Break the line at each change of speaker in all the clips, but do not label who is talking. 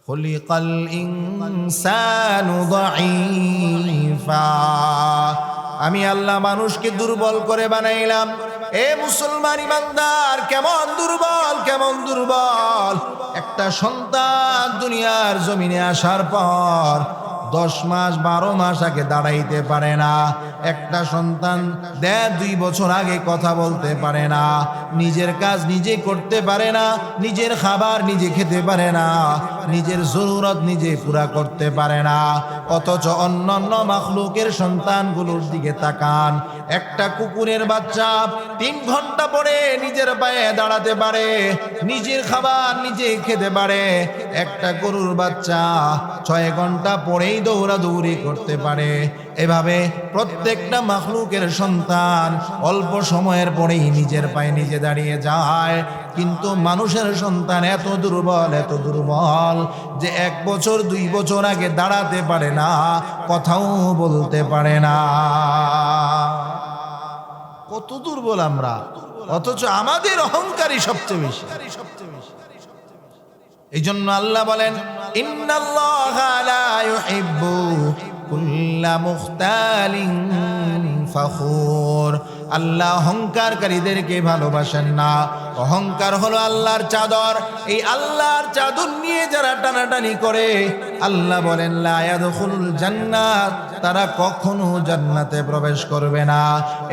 খুলিকাল ইনসানু দাঈফা। আমি আল্লাহ মানুষকে দুর্বল করে বানাইলাম। এ মুসলমান ইমানদার, কেমন দুর্বল, কেমন দুর্বল! একটা সন্তান দুনিয়ার জমিনে আসার পর 10 মাস 12 মাস আগে দাঁড়াইতে পারে না। একটা সন্তান 1.5-2 বছর আগে কথা বলতে পারে না, নিজের কাজ নিজে করতে পারে না, নিজের খাবার নিজে খেতে পারে না, নিজের জরুরত নিজে পুরা করতে পারে না। অথচ অন্যান্য মাখলুকের সন্তানগুলোর দিকে তাকান। একটা কুকুরের বাচ্চা 3 ঘন্টা পরে নিজের পায়ে দাঁড়াতে পারে, নিজের খাবার নিজে খেতে পারে। একটা গরুর বাচ্চা 6 ঘন্টা পরেই দৌড়াদৌড়ি করতে পারে। এভাবে প্রত্যেকটা মাখলুকের সন্তান অল্প সময়ের পরেই নিজের পায়ে নিজে দাঁড়িয়ে যায়। কিন্তু মানুষের সন্তান এত দুর্বল, এত দুর্বল যে 1 বছর 2 বছর আগে দাঁড়াতে পারে না, কথাও বলতে পারে না। কত দুর্বল আমরা! অথচ আমাদের অহংকারই সবচেয়ে বেশি। এই জন্য আল্লাহ বলেন, ইন্নাল্লাহা লা ইউহিব্বু কুল্লা মুখতালিন ফখুর। আল্লাহ অহংকারকারীদেরকে ভালোবাসেন না। অহংকার হলো আল্লাহর চাদর। এই আল্লাহর চাদর নিয়ে যারা টানাটানি করে, আল্লাহ বলেন লা ইয়াদখুলুল জান্নাত, তারা কখনো জান্নাতে প্রবেশ করবে না।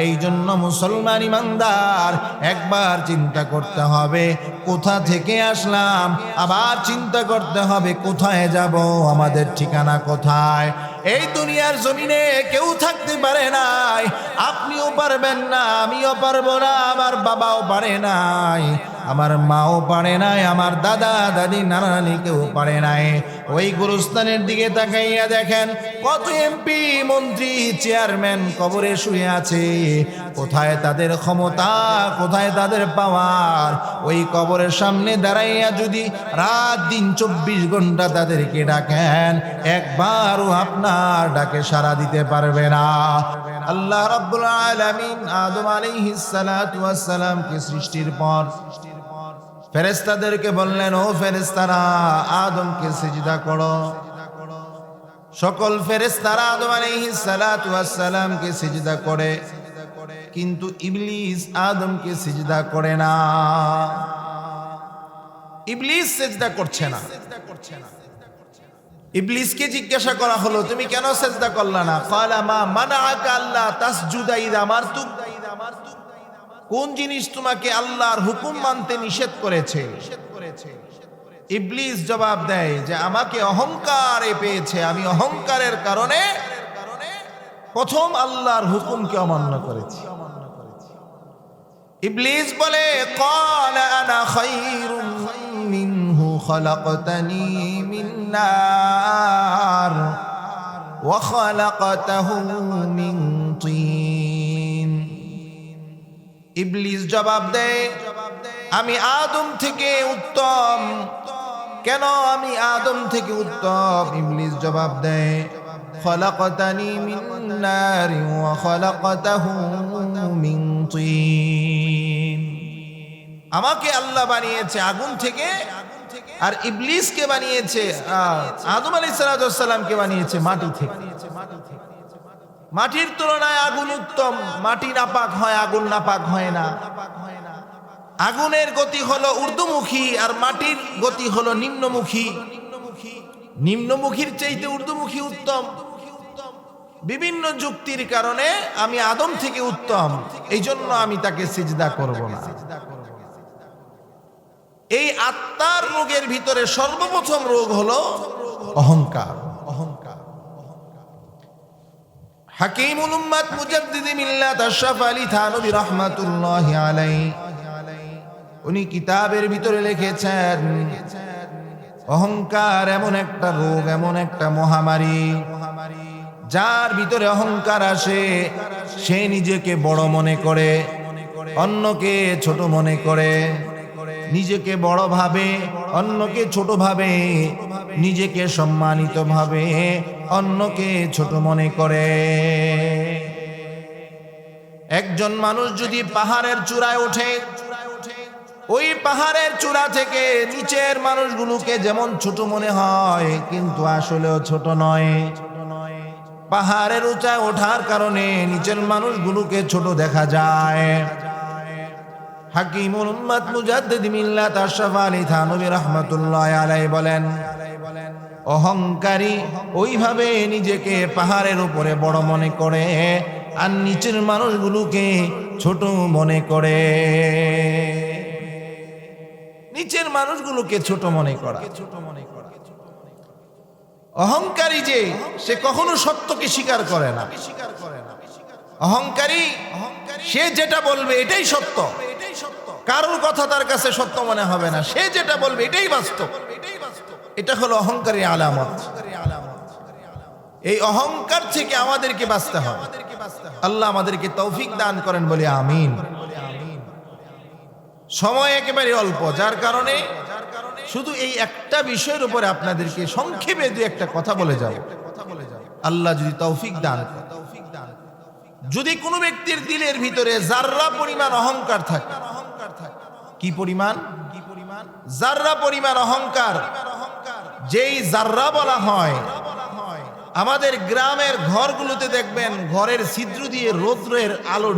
এই জন্য মুসলমান ইমানদার একবার চিন্তা করতে হবে কোথা থেকে আসলাম, আবার চিন্তা করতে হবে কোথায় যাব, আমাদের ঠিকানা কোথায়। এই দুনিয়ার জমিনে কেউ থাকতে পারে নাই, আপনিও পারবেন না, আমিও পারবো না, আমার বাবাও পারে নাই, আমার মাও পারে নাই, আমার দাদা দাদি নানা নানি কেউ পারে নাই। ওই গুরুস্থানের দিকে তাকাইয়া দেখেন কত এমপি মন্ত্রী চেয়ারম্যান কবরে শুয়ে আছে। কোথায় তাদের ক্ষমতা, কোথায় তাদের পাওয়ার? ওই কবরের সামনে দাঁড়াইয়া যদি রাত দিন 24 ঘন্টা তাদেরকে ডাকেন, একবারও আপনার ডাকে সাড়া দিতে পারবে না। আল্লাহ রাব্বুল আলামিন আদম আলাইহিস সালাতু ওয়াস সালামকে সৃষ্টির পর ফেরেশতাদেরকে বললেন, ও ফেরেশতারা, আদমকে সিজদা করো। সকল ফেরেশতারা আদম আলাইহিস সালাতু ওয়াস সালামকে সিজদা করে, কিন্তু ইবলিস আদমকে সিজদা করে না। ইবলিস সিজদা করছে না। ইবলিসকে জিজ্ঞাসা করা হলো, তুমি কেন সিজদা করলা না? ক্বালা মা মানাআকা আল্লা তাসজুদা ইযা আমারতুক। কোন জিনিস তোমাকে আল্লাহর হুকুম মানতে নিষেধ করেছে? ইবলিস জবাব দেয় যে আমাকে অহংকারে পেয়েছে, আমি অহংকারের কারণে প্রথম আল্লাহর হুকুমকে অমান্য করেছি। ইবলিস বলে, ক্বালা আনা খায়রুম মিনহু খালাকতানি মিন নার ওয়া খালাকতাহু মিন তিন। ইবলিস জবাব দেয়, আমি আদম থেকে উত্তম। কেন আমি আদম থেকে উত্তম? ইবলিস জবাব দেয়, খলাকতানি মিন নারি ওয়া খলাকতাহু মিন তিন। আমাকে আল্লাহ বানিয়েছে আগুন থেকে, আর ইবলিসকে বানিয়েছে, আদম আলাইহিস সালামকে বানিয়েছে মাটি থেকে। মাটির তুলনায় আগুন উত্তম। মাটি নাপাক হয়, আগুন নাপাক হয় না। আগুনের গতি হলো ঊর্ধ্বমুখী, আর মাটির গতি হলো নিম্নমুখী। নিম্নমুখীর চাইতে ঊর্ধ্বমুখী উত্তম। বিভিন্ন যুক্তির কারণে আমি আদম থেকে উত্তম, এই জন্য আমি তাকে সিজদা করব না। এই আত্মার রোগের ভিতরে সর্বপ্রথম রোগ হলো অহংকার। অহংকার। হাকিমুল উম্মাত মুজাদ্দিদ মিল্লাত আশরাফ আলী থানভী রাহমাতুল্লাহি আলাইহি উনি কিতাবের ভিতরে লিখেছেন, অহংকার এমন একটা রোগ, এমন একটা মহামারী, যার ভিতরে অহংকার আসে সে নিজেকে বড় মনে করে, অন্যকে ছোট মনে করে, নিজেকে বড় ভাবে, অন্যকে ছোট ভাবে, নিজেকে সম্মানিত ভাবে, অন্যকে ছোট মনে করে। একজন মানুষ যদি পাহাড়ের চূড়ায় ওঠে, ওই পাহাড়ের চূড়া থেকে নিচের মানুষগুলোকে যেমন ছোট মনে হয়, কিন্তু আসলেও ছোট নয়। পাহাড়ের উঁচায় ওঠার কারণে নিচের মানুষগুলোকে ছোট দেখা যায়। হাকিমুল উম্মাত মুজাদ্দিদ মিল্লাত আশরাফ আলী থানভী রাহমাতুল্লাহ আলাইহি বলেন, অহংকারী ওইভাবে নিজেকে পাহাড়ের উপরে বড় মনে করে আর নিচের মানুষগুলোকে ছোট মনে করে। নিচের মানুষগুলোকে ছোট মনে করা। অহংকারী যে সে কখনো সত্যকে স্বীকার করে না। অহংকারী সে যেটা বলবে এটাই সত্য, কারোর কথা তার কাছে সত্য মনে হবে না, সে যেটা বলবে এটাই বাস্তব। এটা হলো অহংকারী আলামত। এই অহংকার থেকে আমাদেরকে বাঁচতে হবে। আল্লাহ আমাদেরকে তৌফিক দান করেন বলে আমিন। সময় একেবারে অল্প, যার কারণে শুধু এই একটা বিষয়ের উপরে আপনাদেরকে সংক্ষেপে দুই একটা কথা বলে যাব। আল্লাহ যদি তৌফিক দান করেন, যদি কোনো ব্যক্তির দিলের ভিতরে জাররা পরিমাণ অহংকার থাকে, কি পরিমাণ? জাররা পরিমাণ অহংকার, যেই জাররা বলা হয়, আমাদের গ্রামের ঘরগুলোতে দেখবেন ঘরের ছিদ্র দিয়ে রৌদ্রের আলো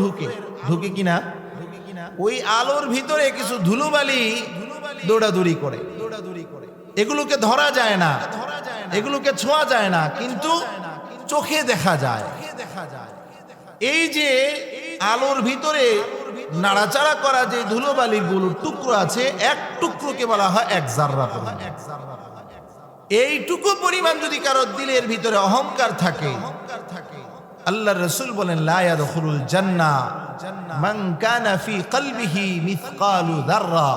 ঢুকে কিনা, ওই আলোর ভিতরে কিছু ধুলোবালি দৌড়াদৌড়ি করে। এগুলোকে ধরা যায় না, এগুলোকে ছোঁয়া যায় না, কিন্তু চোখে দেখা যায়। এই যে আলোর ভিতরে নাড়াচাড়া করা যে ধুলোবালিগুলোর টুকরো আছে, এক টুকরোকে বলা হয় এক জাররা পরিমাণ। এইটুকু পরিমাণ যদি কারো দিলের ভিতরে অহংকার থাকে, আল্লাহর রাসূল বলেন, লা ইয়াদখুলুল জান্নাহ মান কানা ফি কলবিহি মিসকালু যাররা।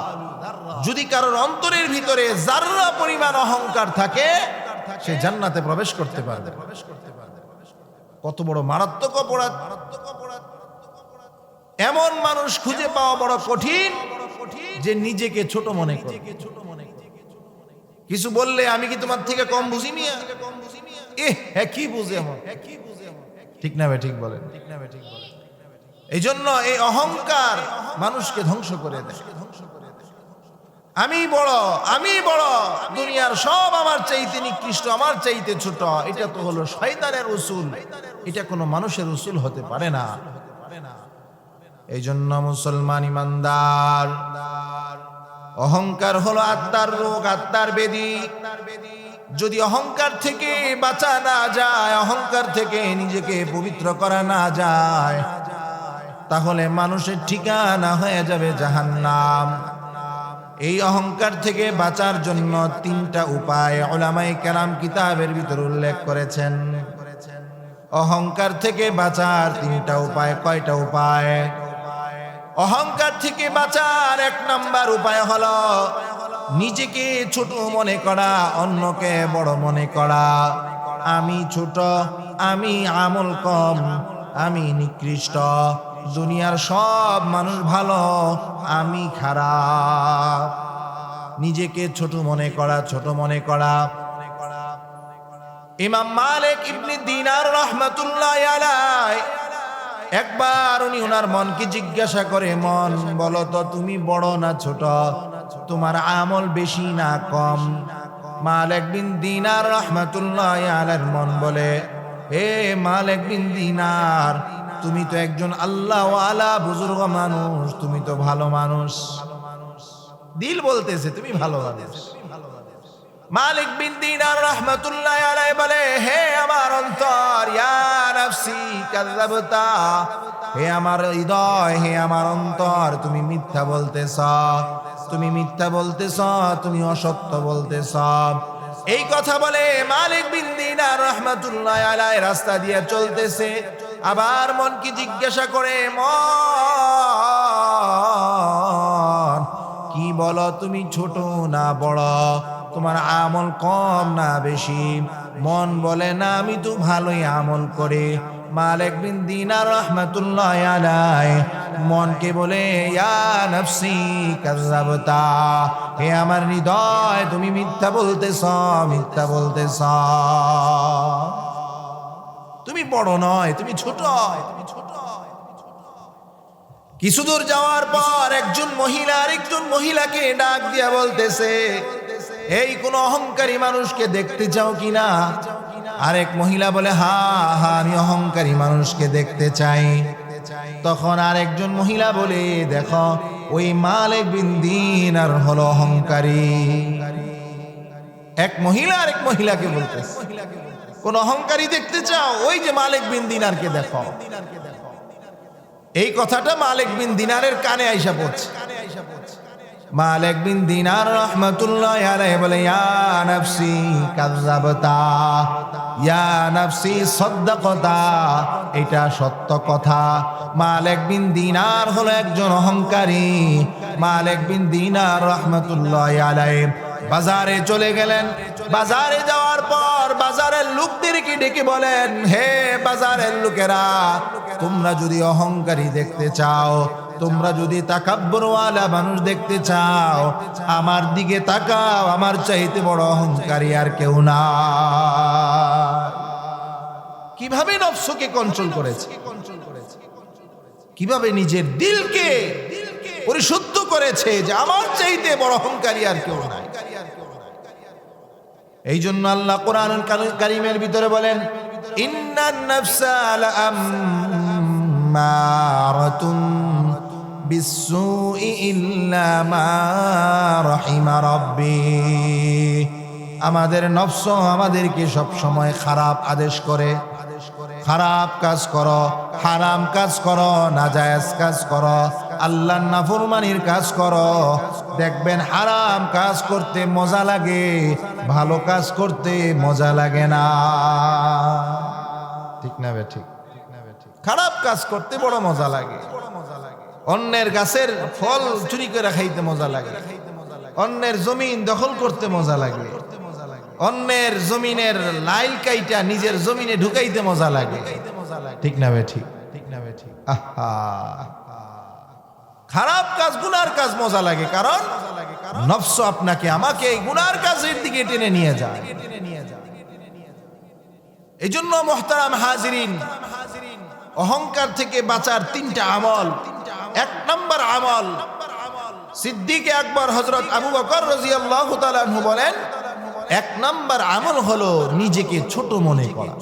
যদি কারোর অন্তরের ভিতরে জাররা পরিমাণ অহংকার থাকে, সে জান্নাতে প্রবেশ করতে পারবে। কত বড় মারাত্মক অপরাধ! এমন মানুষ খুঁজে পাওয়া বড় কঠিন যে নিজেকে ছোট মনে করে। কিছু বললে, আমি কি তোমার থেকে কম বুঝি মিয়া? কি বুঝে এমন? ঠিক না ভাই? ঠিক বলেন। এই জন্য এই অহংকার মানুষকে ধ্বংস করে দেয়। আমি বড়, আমি বড়, দুনিয়ার সব আমার চাইতে নিকৃষ্ট, আমার চাইতে ছোট, এটা তো হলো শয়তানের উসুল। এটা কোনো মানুষের উসুল হতে পারে না। এই জন্য মুসলমান ইমানদার, অহংকার হলো আত্মার রোগ, আত্মার ব্যাধি। যদি অহংকার থেকে বাঁচা না যায়, অহংকার থেকে নিজেকে পবিত্র করা না যায়, তাহলে মানুষের ঠিকানা হয়ে যাবে জাহান্নাম। এই অহংকার থেকে বাঁচার জন্য তিনটা উপায় উলামায়ে কেরাম কিতাবের ভিতর উল্লেখ করেছেন। অহংকার থেকে বাঁচার তিনটা উপায়। কয়টা উপায়? অহংকার থেকে বাঁচার এক নাম্বার উপায় হলো নিজেকে ছোট মনে করা, অন্যকে বড় মনে করা। আমি ছোট, আমি আমল কম, আমি নিকৃষ্ট, দুনিয়ার সব মানুষ ভালো, আমি খারাপ। নিজেকে ছোট মনে করা, ছোট মনে করা। ইমাম মালিক ইবনে দিনার রাহমাতুল্লাহি আলাইহি একবার উনি ওনার মনকে জিজ্ঞাসা করে, মন বলো তো, তুমি বড় না ছোট? তোমার আমল বেশি না কম? মালিক বিন দিনার রাহমাতুল্লাহি আলাইহির মন বলে, হে মালিক বিন দিনার, তুমি তো একজন আল্লাহওয়ালা বুজুর্গ মানুষ, তুমি তো ভালো মানুষ। দিল বলতেছে তুমি ভালো মানুষ। মালিক বিন দিনার রাহমাতুল্লাহি আলাইহি বলে, হে আমার অন্তর, ইয়া নাফসি কাযাবতা, হে আমার হৃদয়, হে আমার অন্তর, তুমি মিথ্যা বলতেছ, তুমি মিথ্যা বলতেছ, তুমি অসত্য বলতেছ। এই কথা বলে মালিক বিন দিনার রাহমাতুল্লাহি আলাইহি রাস্তা দিয়ে চলতেছে। আবার মনকে জিজ্ঞাসা করে, মন কি বলো, তুমি ছোট না বড়? তোমার আমল কম না বেশি? মন বলে, না, আমি তো ভালোই আমল করে। মালিক বিন দিনার রাহমাতুল্লাহি আলাইহি মনকে বলে, ইয়া নাফসি কাযাবতা, হে আমার হৃদয়, তুমি মিথ্যা বলতেছ, মিথ্যা বলতেছ। তুমি বড় নয়, তুমি ছোট। কিছু দূর যাওয়ার পর একজন মহিলা আরেকজন মহিলাকে ডাক দিয়া বলতেছে, এই কোন অহংকারী মানুষকে দেখতে চাও কিনা? আরেক মহিলা বলে, হ্যাঁ হ্যাঁ, আমি অহংকারী মানুষকে দেখতে চাই। তখন আরেকজন মহিলা বলে, দেখো ওই মালিক বিন দিনার হলো অহংকারী। এক মহিলা আরেক মহিলাকে বলতেছে, কোন অহংকারী দেখতে চাও? ওই যে মালিক বিন দিনারকে দেখো। এই কথাটা মালিক বিন দিনারের কানে আইসা পড়ছে। মালিক বিন দিনার রাহমাতুল্লাহি আলাইহি বলে, ইয়া নাফসি কাযাবতা, ইয়া নাফসি সাদদাকতা, এটা সত্য কথা। মালিক বিন দিনার হলো একজন অহংকারী। মালিক বিন দিনার রাহমাতুল্লাহি আলাইহি বাজারে চলে গেলেন। বাজারে যাওয়ার পর বাজারের লোকদেরকে ডেকে বলেন, হে বাজারের লোকেরা, তোমরা যদি অহংকারী দেখতে চাও, তোমরা যদি তাকাব্বুরওয়ালা মানুষ দেখতে চাও, আমার দিকে তাকাও, আমার চাইতে বড় অহংকারী আর কেউ না। কিভাবে নফসকে কন্ট্রোল করেছে, কিভাবে নিজের দিলকে পরিশুদ্ধ করেছে যে আমার চাইতে বড় অহংকারী আর কেউ নাই। এই জন্য আল্লাহ কোরআনুল কারীমের ভিতরে বলেন, ইন্নান নাফসা লাআম্মারাতুন বিসসুই ইল্লা মা রাহিমা রাব্বি। আমাদের নফস আমাদেরকে সব সময় খারাপ আদেশ করে, খারাপ কাজ করো, হারাম কাজ করো, নাজায়েজ কাজ করো, আল্লাহর নাফরমানির কাজ করো। দেখবেন হারাম কাজ করতে মজা লাগে, ভালো কাজ করতে মজা লাগে না। ঠিক না বে ঠিক? খারাপ কাজ করতে বড় মজা লাগে। অন্যের গাছের ফল চুরি করে খাইতে মজা লাগে, অন্যের জমিন দখল করতে মজা লাগে, অন্যের জমিনের লাইল কাইটা নিজের জমিনে ঢুকাইতে মজা লাগে। ঠিক না বে ঠিক? আহা, খারাপ কাজ গুনার কাজ মজা লাগে, কারণ নফস আপনাকে আমাকে এই গুনার কাজের দিকে টেনে নিয়ে যায়। এই জন্য মুহতারাম হাজিরিন, অহংকার থেকে বাঁচার তিনটা আমল। এক নম্বর আমল, সিদ্দিক আকবর হযরত আবু বকর রাদিয়াল্লাহু তাআলা আনহু বলেন, এক নম্বর আমল হলো নিজেকে ছোট মনে করা।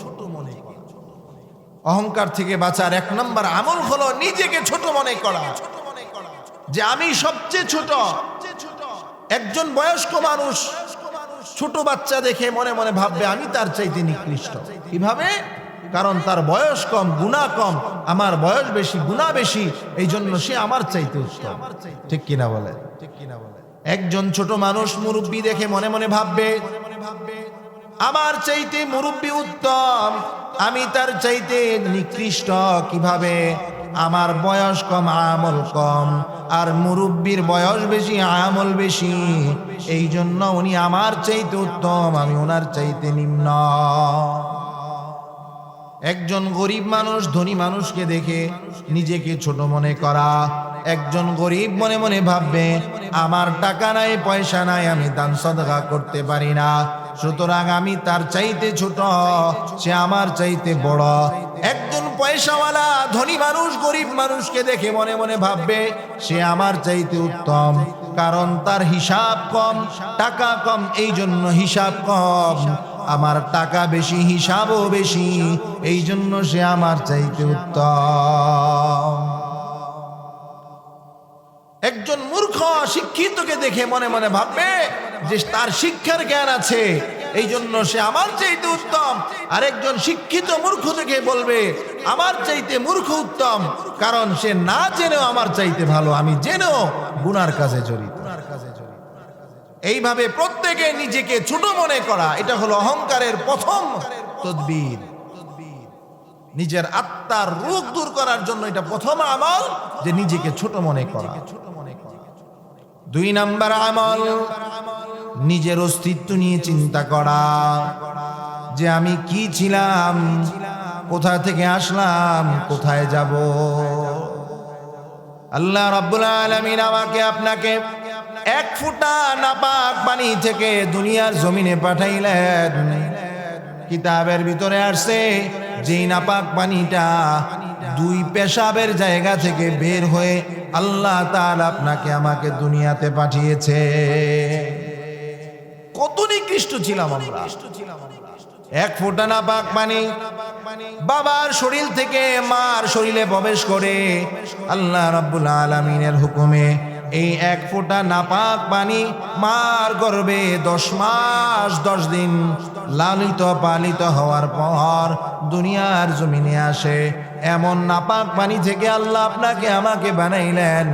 অহংকার থেকে বাঁচার এক নম্বর আমল হলো নিজেকে ছোট মনে করা, যে আমি সবচেয়ে ছোট। একজন বয়স্ক মানুষ ছোট বাচ্চা দেখে মনে মনে ভাববে আমি তার চাইতে নিকৃষ্ট। কিভাবে? কারণ তার বয়স কম, গুনাহ কম, আমার বয়স বেশি, গুনাহ বেশি, এই জন্য সে আমার চাইতে উত্তম। ঠিক কিনা বলে? একজন ছোট মানুষ মুরব্বি দেখে মনে মনে ভাববে আমার চাইতে মুরব্বি উত্তম, আমি তার চাইতে নিকৃষ্ট। কিভাবে? আমার বয়স কম, আমল কম, আর মুরব্বির বয়স বেশি, আমল বেশি, এই জন্য উনি আমার চাইতে উত্তম, আমি ওনার চাইতে নিম্ন। একজন গরিব মানুষ ধনী মানুষকে দেখে নিজেকে ছোট মনে করা। একজন গরিব মনে মনে ভাববে আমার টাকা নাই, পয়সা নাই, আমি দান সদকা করতে পারি না, সুতরাং আমি তার চাইতে ছোট, সে আমার চাইতে বড়। একজন পয়সাওয়ালা ধনী মানুষ গরিব মানুষকে দেখে মনে মনে ভাববে সে আমার চাইতে উত্তম, কারণ তার হিসাব কম, টাকা কম, এই জন্য হিসাব কম। আমার টাকা বেশি, হিসাবও বেশি, এই জন্য সে আমার চাইতে উত্তম। একজন মূর্খ শিক্ষিতকে দেখে মনে মনে ভাববে যে তার শিক্ষার জ্ঞান আছে, এই জন্য সে আমার চাইতে উত্তম। আরেকজন শিক্ষিত মূর্খ দেখে বলবে আমার চাইতে মূর্খ উত্তম, কারণ সে না জেনেও আমার চাইতে ভালো, আমি জেনেও গুনার কাজে জড়িত। এইভাবে প্রত্যেকে নিজেকে ছোট মনে করা, এটা হলো অহংকারের প্রথম তদবির। নিজের আত্মার রোগ দূর করার জন্য এটা প্রথম আমল, যে নিজেকে ছোট মনে করা। দুই নাম্বার আমল, নিজের অস্তিত্ব নিয়ে চিন্তা করা, যে আমি কি ছিলাম, কোথা থেকে আসলাম, কোথায় যাব। আল্লাহ রাব্বুল আলামিন আমাকে আপনাকে এক ফোঁটা নাপাক পানি থেকে দুনিয়ার জমিনে পাঠাইলেন। কিতাবের ভিতরে আসছে যেই নাপাক পানিটা দুই পেশাবের জায়গা থেকে বের হয়ে আল্লাহ তাআলা আপনাকে আমাকে দুনিয়াতে পাঠিয়েছে। কত নিকৃষ্ট ছিলাম আমরা। এক ফোঁটা নাপাক পানি বাবার শরীর থেকে মার শরীরে প্রবেশ করে আল্লাহ রাব্বুল আলামিনের হুকুমে এই এক ফোঁটা নাপাক পানি মার গর্ভে 10 মাস 10 দিন লালিত পালিত হওয়ার পর দুনিয়ার জমিনে আসে। এমন নাপাক পানি থেকে আল্লাহ আপনাকে আমাকে বানাইলেন,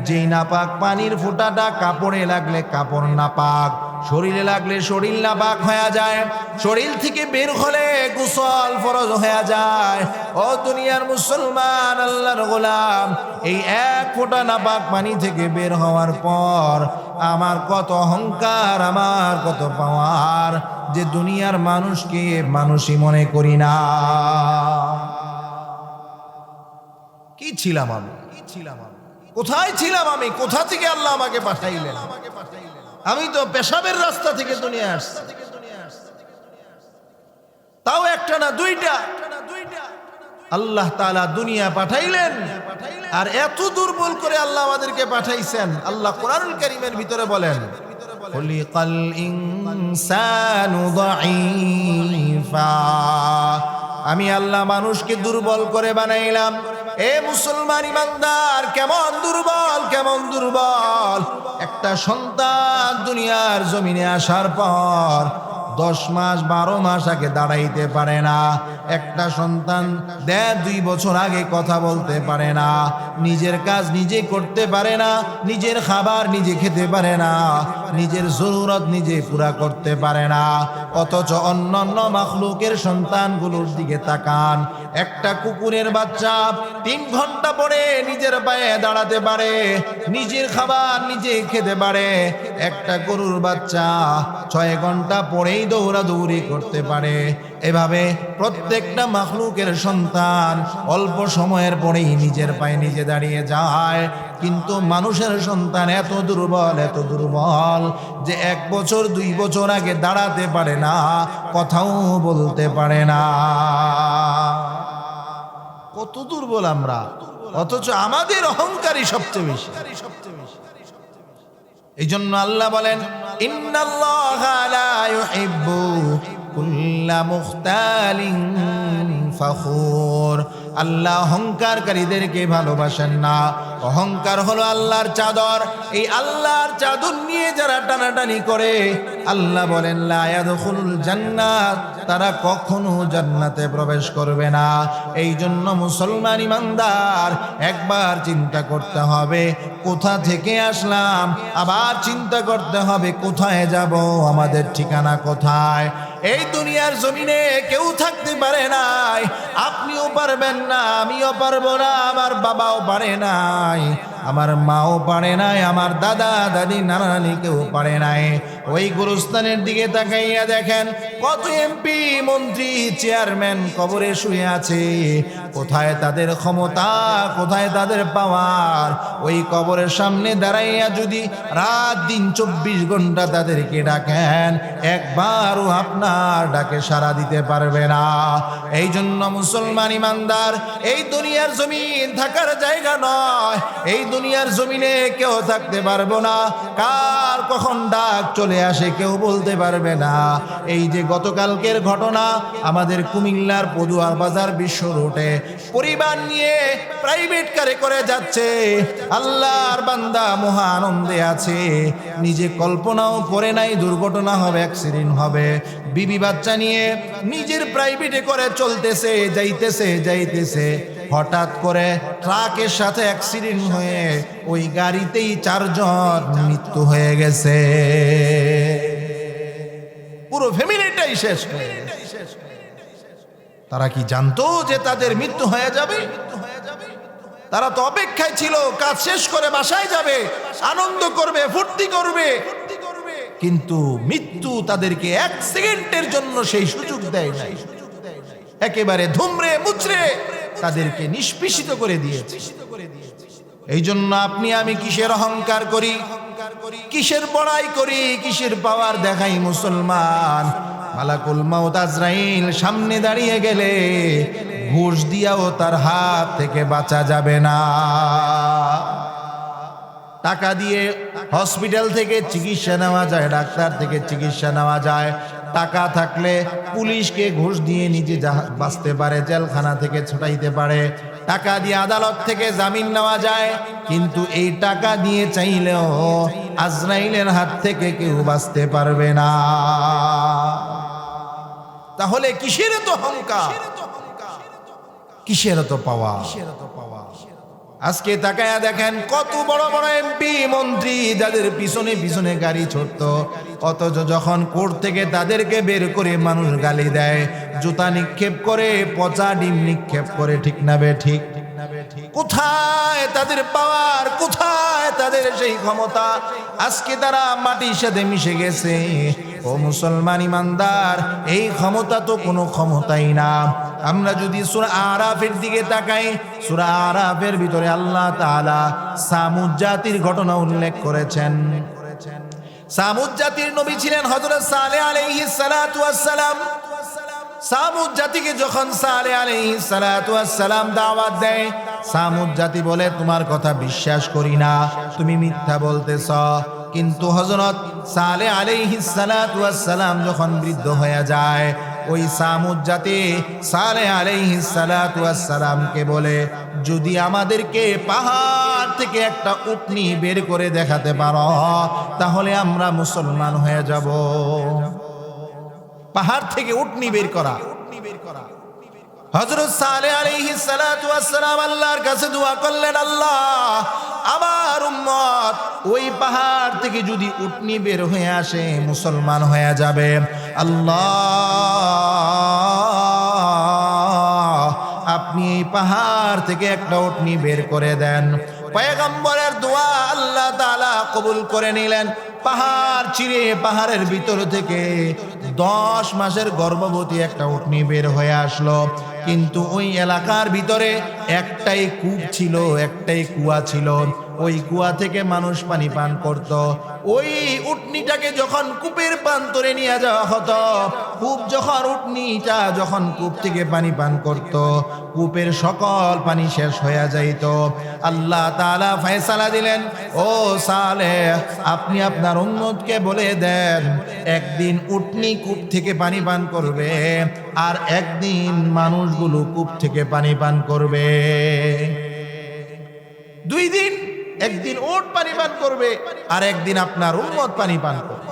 যেই নাপাক পানির ফোঁটাটা কাপড়ে লাগলে কাপড় নাপাক, শরীরে লাগলে শরীর নাপাক হয়ে যায়, শরীর থেকে বের হলে গোসল ফরজ হয়ে যায়। ও দুনিয়ার মুসলমান, আল্লাহর গোলাম, এই এক ফোঁটা নাপাক পানি থেকে বের হওয়ার পর আমার কত অহংকার, আমার কত পাওয়ার, যে দুনিয়ার মানুষকে মানুষই মনে করি না। কি ছিলাম আমি, কোথায় ছিলাম আমি, কোথা থেকে আল্লাহ আমাকে পাঠাইলেন? আমি তো পেশাবের রাস্তা থেকে দুনিয়া আসছি, তাও একটা না দুইটা। আল্লাহ তাআলা দুনিয়া পাঠাইলেন, আর এত দুর্বল করে আল্লাহ আমাদেরকে পাঠাইছেন। আল্লাহ কোরআনুল কারীমের ভিতরে বলেন, খুলিকাল ইনসানু দাঈফা, আমি আল্লাহ মানুষকে দুর্বল করে বানাইলাম। এ মুসলমান ইমানদার, কেমন দুর্বল, কেমন দুর্বল! একটা সন্তান দুনিয়ার জমিনে আসার পর 10 মাস 12 মাস আগে দাঁড়াইতে পারে না। একটা সন্তান 1.5-2 বছর আগে কথা বলতে পারে না, নিজের কাজ নিজে করতে পারে না, নিজের খাবার নিজে খেতে পারে না, নিজের জরুরত নিজে পুরা করতে পারে না। অথচ অন্যান্য মাখলুকের সন্তানগুলোর দিকে তাকান, একটা কুকুরের বাচ্চা 3 ঘন্টা পরে নিজের পায়ে দাঁড়াতে পারে, নিজের খাবার নিজে খেতে পারে। একটা গরুর বাচ্চা 6 ঘন্টা পরেই দৌড়াদৌড়ি করতে পারে। এভাবে প্রত্যেকটা মাখলুকের সন্তান অল্প সময়ের পরেই নিজের পায়ে নিজে দাঁড়িয়ে যায়। কিন্তু মানুষের সন্তান এত দুর্বল, এত দুর্বল যে 1 বছর 2 বছর আগে দাঁড়াতে পারে না, কথাও বলতে পারে না। কত দুর্বল আমরা, অথচ আমাদের অহংকারই সবচেয়ে বেশি। এই জন্য আল্লাহ বলেন, ইন্নাল্লাহা লা ইউহিব্বু কুল্লা মুখতালিন ফখুর। আল্লাহ অহংকারকারীদেরকে ভালোবাসেন না। অহংকার হলো আল্লাহর চাদর, এই আল্লাহর চাদর নিয়ে যারা টানাটানি করে, আল্লাহ বলেন লা ইয়াদখুলুল জান্নাত, তারা কখনো জান্নাতে প্রবেশ করবে না। এই জন্য মুসলমান ইমানদার একবার চিন্তা করতে হবে কোথা থেকে আসলাম, আবার চিন্তা করতে হবে কোথায় যাব, আমাদের ঠিকানা কোথায়। এই দুনিয়ার জমিনে কেউ থাকতে পারে নাই, আপনিও পারবেন না, আমিও পারবো না, আমার বাবাও পারে নাই, আমার মাও পারে নাই, আমার দাদা দাদি নানা নানি কেউ পারে নাই। ওই গুরুস্থানের দিকে তাকাইয়া দেখেন কত এমপি মন্ত্রী চেয়ারম্যান কবরে শুয়ে আছে। কোথায় তাদের ক্ষমতা, কোথায় তাদের পাওয়ার? ওই কবরের সামনে দাঁড়াইয়া যদি রাত দিন 24 ঘন্টা তাদেরকে ডাকেন, একবারও আপনার ডাকে সাড়া দিতে পারবে না। এই জন্য মুসলমান ইমানদার, এই দুনিয়ার জমিন থাকার জায়গা নয়, এই দুনিয়ার জমিনে কেউ থাকতে পারবো না। কার কখন ডাক চলে আসে কেউ বলতে পারবে না। এই যে গতকালকের ঘটনা, আমাদের কুমিল্লার পদুয়ার বাজার বিশ্ব রোডে পরিবার নিয়ে প্রাইভেট কারে করে যাচ্ছে, আল্লাহর বান্দা মহা আনন্দে আছে, নিজে কল্পনাও করে নাই দুর্ঘটনা হবে, অ্যাক্সিডেন্ট হবে। বিবি বাচ্চা নিয়ে নিজের প্রাইভেটে করে চলতেছে, যাইতেছে, হঠাৎ করে ট্রাকের সাথে অ্যাক্সিডেন্ট হয়ে ওই গাড়িতেই 4 জন মৃত্যু হয়ে গেছে। পুরো ফ্যামিলিটাই শেষ হয়ে গেছে। তারা কি জানতো যে তাদের মৃত্যু হয়ে যাবে? তারা তো অপেক্ষায় ছিল, কাজ শেষ করে বাসায় যাবে, আনন্দ করবে, ফুর্তি করবে, কিন্তু মৃত্যু তাদেরকে 1 সেকেন্ডের জন্য সেই সুযোগ দেয় নাই। একেবারে ধুমরে মুচড়ে তাদেরকে নিষ্পেষিত করে দিয়েছে। এই জন্য আপনি আমি কিসের অহংকার করি, কিসের বড়াই করি, কিসের পাওয়ার দেখাই? মুসলমান, মালাকুল মাউত আজরাইল সামনে দাঁড়িয়ে গেলে ঘুষ দিয়াও তার হাত থেকে বাঁচা যাবে না। টাকা দিয়ে হসপিটাল থেকে চিকিৎসা নেওয়া যায়, ডাক্তার থেকে চিকিৎসা নেওয়া যায়। টাকা থাকলে পুলিশকে ঘুষ দিয়ে নিজে বাঁচতে পারে, জেলখানা থেকে ছুটাইতে পারে। টাকা দিয়ে আদালত থেকে জামিন নেওয়া যায়, কিন্তু এই টাকা দিয়ে চাইলেও আজরাইলের হাত থেকে কেউ বাঁচতে পারবে না। তাহলে কিসের তো অহংকার, কিসের তো পাওয়া? আজকে তাকায়া দেখেন কত বড় বড় এমপি মন্ত্রী যাদের পিছনে পিছনে গাড়ি ছুটত, অথচ যখন কোর্ট থেকে তাদেরকে বের করে মানুষ গালি দেয়, জুতা নিক্ষেপ করে, পচা ডিম নিক্ষেপ করে। ঠিক না বে ঠিক? কোথায় তাদের পাওয়ার, কোথায় তাদের সেই ক্ষমতা? আজকে তারা মাটির সাথে মিশে গেছে। ও মুসলমান ইমানদার, এই ক্ষমতা তো কোনো ক্ষমতাই না। আমরা যদি সূরা আরাফের দিকে তাকাই, সূরা আরাফের ভিতরে আল্লাহ তাআলা সামুদ জাতির ঘটনা উল্লেখ করেছেন। সামুদ জাতির নবী ছিলেন হযরত সালেহ আলাইহিস সালাতু ওয়াস সালাম। সামুদ জাতিকে যখন সালেহ আলাইহিস সালাতু ওয়াস সালাম দাওয়াত দেয়, সামুদ জাতি বলে তোমার কথা বিশ্বাস করি না, তুমি মিথ্যা বলতেছ। কিন্তু হযরত সালেহ আলাইহিস সালাতু ওয়াস সালাম যখন বৃদ্ধ হয়ে যায়, ওই সামুদ জাতি সালেহ আলাইহিস সালাতু ওয়াস সালামকে বলে, যদি আমাদেরকে পাহাড় থেকে একটা উটনি বের করে দেখাতে পারো তাহলে আমরা মুসলমান হয়ে যাব। পাহাড় থেকে উটনি বের করা। হযরত সালেহ আলাইহিস সালাতু ওয়াস সালাম আল্লাহর কাছে দোয়া করলেন, আল্লাহ, আমার উম্মত ওই পাহাড় থেকে যদি উটনি বের হয়ে আসে মুসলমান হয়ে যাবে। আল্লাহ, আপনি এই পাহাড় থেকে একটা উটনি বের করে দেন। পয়গম্বরের দোয়া আল্লাহ তাআলা কবুল করে নিলেন। পাহাড় চিরে পাহাড়ের ভিতর থেকে 10 মাসের গর্ভবতী একটা উটনি বের হয়ে আসলো। কিন্তু ওই এলাকার ভিতরে একটাই কূপ ছিল, একটাই কুয়া ছিল। ওই কুয়া থেকে মানুষ পানি পান করত। ওই উটনিটাকে যখন কূপের প্রান্তরে নিয়ে যাওয়া হতো, উটনিটা যখন কূপ থেকে পানি পান করত, কূপের সকল পানি শেষ হয়ে যাইত। আল্লাহ তাআলা ফয়সালা দিলেন, ও সালেহ, আপনি আপনার উম্মতকে বলে দেন, একদিন উটনি কূপ থেকে পানি পান করবে, আর একদিন মানুষগুলো কূপ থেকে পানি পান করবে। 2 দিন, একদিন উট পানি পান করবে আর একদিন আপনার উম্মত পানি পান করবে।